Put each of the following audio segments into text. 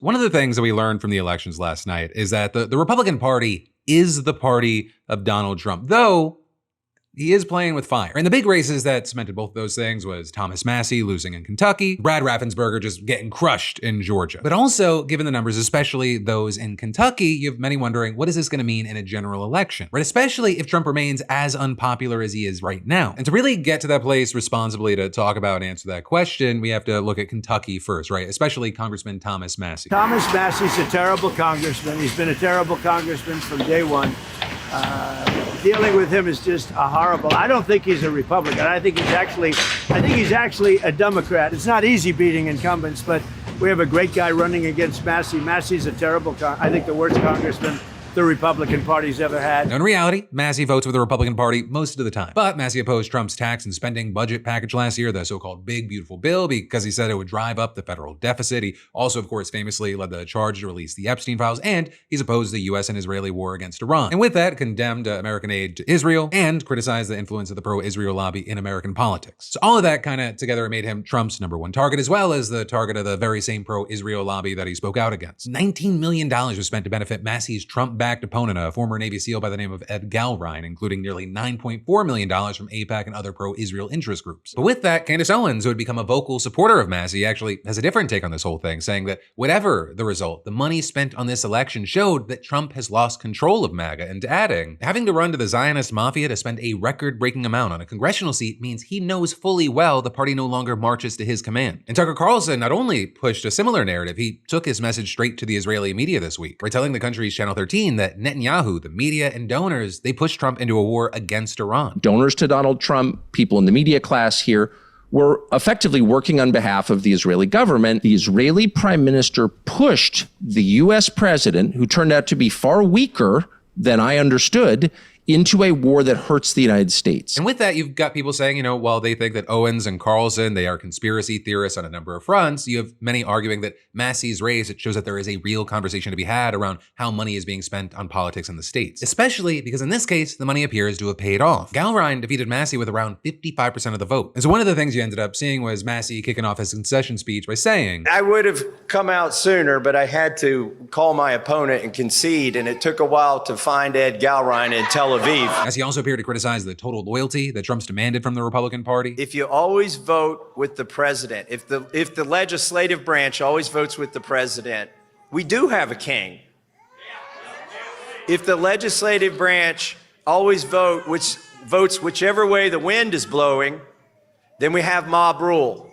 One of the things that we learned from the elections last night is that the Republican Party is the party of Donald Trump, though he is playing with fire. And the big races that cemented both of those things was Thomas Massie losing in Kentucky, Brad Raffensperger just getting crushed in Georgia. But also, given the numbers, especially those in Kentucky, you have many wondering, what is this going to mean in a general election? Right? Especially if Trump remains as unpopular as he is right now. And to really get to that place responsibly to talk about and answer that question, we have to look at Kentucky first, right? Especially Congressman Thomas Massie. Thomas Massie's a terrible congressman. He's been a terrible congressman from day one. Dealing with him is just horrible. I don't think he's a Republican. I think he's actually a Democrat. It's not easy beating incumbents, but we have a great guy running against Massie. Massie's a terrible, I think the worst congressman the Republican Party's ever had. Now, in reality, Massie votes with the Republican Party most of the time. But Massie opposed Trump's tax and spending budget package last year, the so-called Big Beautiful Bill, because he said it would drive up the federal deficit. He also, of course, famously led the charge to release the Epstein files, and he's opposed the U.S. and Israeli war against Iran. And with that, condemned American aid to Israel and criticized the influence of the pro-Israel lobby in American politics. So all of that kind of together made him Trump's #1 target, as well as the target of the very same pro-Israel lobby that he spoke out against. $19 million was spent to benefit Massie's Trump-backed opponent, a former Navy SEAL by the name of Ed Galrine, including nearly $9.4 million from AIPAC and other pro-Israel interest groups. But with that, Candace Owens, who had become a vocal supporter of Massie, actually has a different take on this whole thing, saying that whatever the result, the money spent on this election showed that Trump has lost control of MAGA, and adding, having to run to the Zionist mafia to spend a record-breaking amount on a congressional seat means he knows fully well the party no longer marches to his command. And Tucker Carlson not only pushed a similar narrative, he took his message straight to the Israeli media this week, by telling the country's Channel 13 that Netanyahu, the media, and donors, they pushed Trump into a war against Iran. Donors to Donald Trump, people in the media class here, were effectively working on behalf of the Israeli government. The Israeli prime minister pushed the U.S. president, who turned out to be far weaker than I understood, into a war that hurts the United States. And with that, you've got people saying, while they think that Owens and Carlson, they are conspiracy theorists on a number of fronts, you have many arguing that Massie's race, it shows that there is a real conversation to be had around how money is being spent on politics in the states. Especially because in this case, the money appears to have paid off. Galrine defeated Massie with around 55% of the vote. And so one of the things you ended up seeing was Massie kicking off his concession speech by saying, I would have come out sooner, but I had to call my opponent and concede, and it took a while to find Ed Galrine in Tel Aviv. As he also appeared to criticize the total loyalty that Trump's demanded from the Republican Party. If you always vote with the president, if the legislative branch always votes with the president, we do have a king. If the legislative branch always votes whichever way the wind is blowing, then we have mob rule.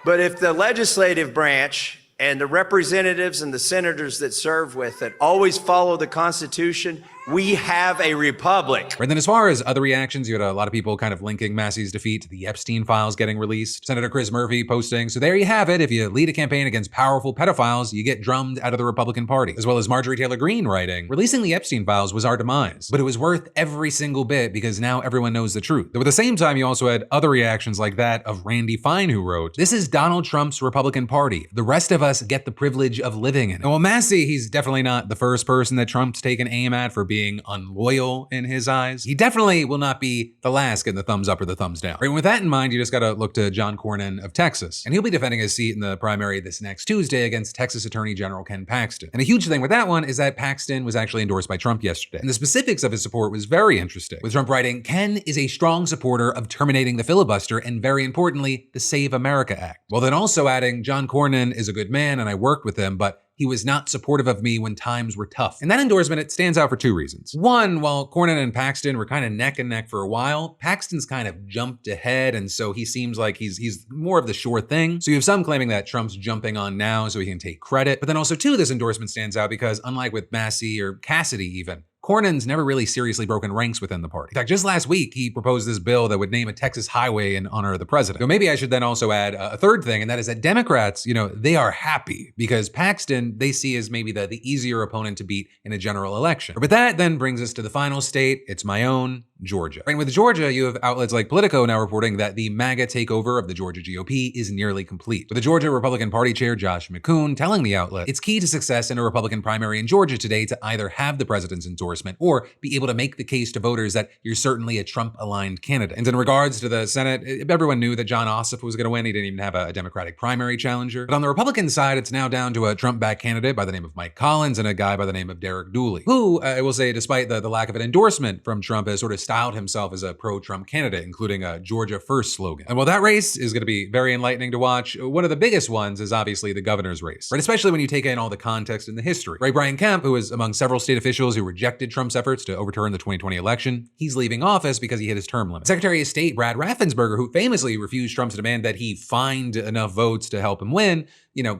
But if the legislative branch and the representatives and the senators that serve with it always follow the Constitution, we have a republic. And then as far as other reactions, you had a lot of people kind of linking Massie's defeat to the Epstein files getting released. Senator Chris Murphy posting, so there you have it. If you lead a campaign against powerful pedophiles, you get drummed out of the Republican Party. As well as Marjorie Taylor Greene writing, releasing the Epstein files was our demise, but it was worth every single bit because now everyone knows the truth. Though at the same time, you also had other reactions like that of Randy Fine, who wrote, this is Donald Trump's Republican Party. The rest of us get the privilege of living in it. And while Massie, he's definitely not the first person that Trump's taken aim at for being unloyal in his eyes, he definitely will not be the last getting the thumbs up or the thumbs down. Right, and with that in mind, you just gotta look to John Cornyn of Texas, and he'll be defending his seat in the primary this next Tuesday against Texas Attorney General Ken Paxton. And a huge thing with that one is that Paxton was actually endorsed by Trump yesterday, and the specifics of his support was very interesting, with Trump writing, Ken is a strong supporter of terminating the filibuster and, very importantly, the Save America Act. While then also adding, John Cornyn is a good man and I worked with him, but he was not supportive of me when times were tough. And that endorsement, it stands out for two reasons. One, while Cornyn and Paxton were kind of neck and neck for a while, Paxton's kind of jumped ahead, and so he seems like he's more of the sure thing. So you have some claiming that Trump's jumping on now so he can take credit. But then also too, this endorsement stands out because unlike with Massie or Cassidy even, Cornyn's never really seriously broken ranks within the party. In fact, just last week, he proposed this bill that would name a Texas highway in honor of the president. So maybe I should then also add a third thing, and that is that Democrats, they are happy because Paxton, they see as maybe the easier opponent to beat in a general election. But that then brings us to the final state. It's my own, Georgia. And with Georgia, you have outlets like Politico now reporting that the MAGA takeover of the Georgia GOP is nearly complete. With the Georgia Republican Party chair, Josh McCoon, telling the outlet, it's key to success in a Republican primary in Georgia today to either have the president's endorsement endorsement, or be able to make the case to voters that you're certainly a Trump-aligned candidate. And in regards to the Senate, everyone knew that John Ossoff was going to win. He didn't even have a Democratic primary challenger. But on the Republican side, it's now down to a Trump-backed candidate by the name of Mike Collins and a guy by the name of Derek Dooley, who, I will say, despite the lack of an endorsement from Trump, has sort of styled himself as a pro-Trump candidate, including a Georgia First slogan. And while that race is going to be very enlightening to watch, one of the biggest ones is obviously the governor's race, right? Especially when you take in all the context and the history, right? Brian Kemp, who was among several state officials who rejected Trump's efforts to overturn the 2020 election, he's leaving office because he hit his term limit. Secretary of State Brad Raffensperger, who famously refused Trump's demand that he find enough votes to help him win,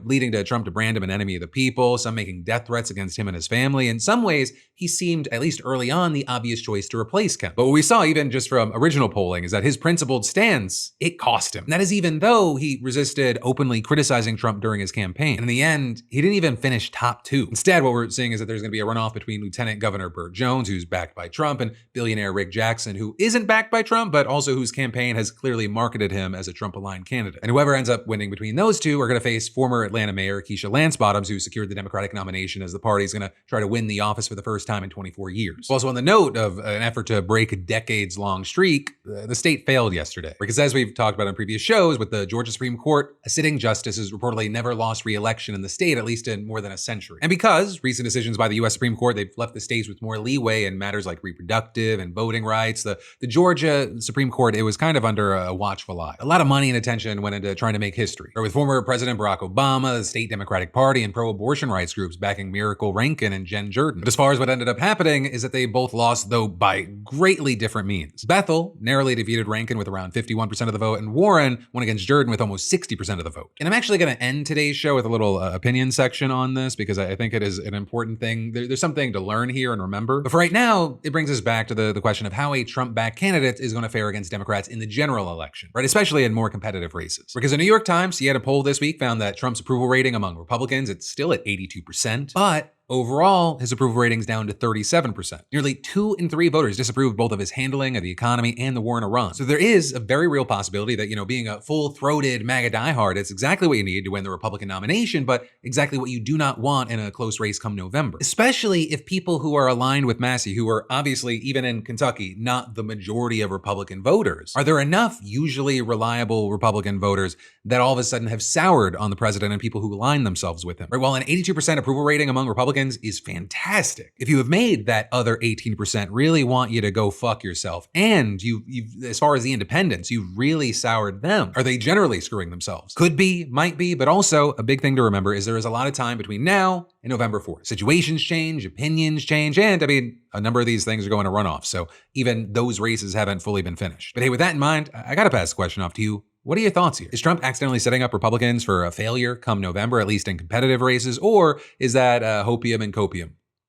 leading to Trump to brand him an enemy of the people, some making death threats against him and his family. In some ways, he seemed, at least early on, the obvious choice to replace Kemp. But what we saw, even just from original polling, is that his principled stance, it cost him. And that is even though he resisted openly criticizing Trump during his campaign. And in the end, he didn't even finish top 2. Instead, what we're seeing is that there's going to be a runoff between Lieutenant Governor Burt Jones, who's backed by Trump, and billionaire Rick Jackson, who isn't backed by Trump, but also whose campaign has clearly marketed him as a Trump-aligned candidate. And whoever ends up winning between those two are going to face former Atlanta Mayor Keisha Lance Bottoms, who secured the Democratic nomination, as the party's going to try to win the office for the first time in 24 years. Also, on the note of an effort to break a decades-long streak, the state failed yesterday. Because as we've talked about on previous shows, with the Georgia Supreme Court, a sitting justice has reportedly never lost re-election in the state, at least in more than a century. And because recent decisions by the U.S. Supreme Court, they've left the states with more leeway in matters like reproductive and voting rights, the Georgia Supreme Court, it was kind of under a watchful eye. A lot of money and attention went into trying to make history. Or with former President Barack Obama, the state Democratic Party, and pro-abortion rights groups backing Miracle Rankin and Jen Jordan. But as far as what ended up happening is that they both lost, though by greatly different means. Bethel narrowly defeated Rankin with around 51% of the vote, and Warren won against Jordan with almost 60% of the vote. And I'm actually going to end today's show with a little opinion section on this, because I think it is an important thing. There's something to learn here and remember. But for right now, it brings us back to the question of how a Trump-backed candidate is going to fare against Democrats in the general election, right? Especially in more competitive races. Because the New York Times, he had a poll this week, found that Trump's approval rating among Republicans, it's still at 82%, but overall, his approval rating's down to 37%. Nearly 2 in 3 voters disapproved both of his handling of the economy and the war in Iran. So there is a very real possibility that, being a full-throated MAGA diehard, it's exactly what you need to win the Republican nomination, but exactly what you do not want in a close race come November. Especially if people who are aligned with Massie, who are obviously, even in Kentucky, not the majority of Republican voters. Are there enough usually reliable Republican voters that all of a sudden have soured on the president and people who align themselves with him? Right? While an 82% approval rating among Republicans is fantastic, if you have made that other 18% really want you to go fuck yourself, and you've as far as the independents, you've really soured them, are they generally screwing themselves? Could be, might be, but also a big thing to remember is there is a lot of time between now and November 4th. Situations change, opinions change, and a number of these things are going to runoff, so even those races haven't fully been finished. But hey, with that in mind, I gotta pass the question off to you. What are your thoughts here? Is Trump accidentally setting up Republicans for a failure come November, at least in competitive races, or is that hopium and copium?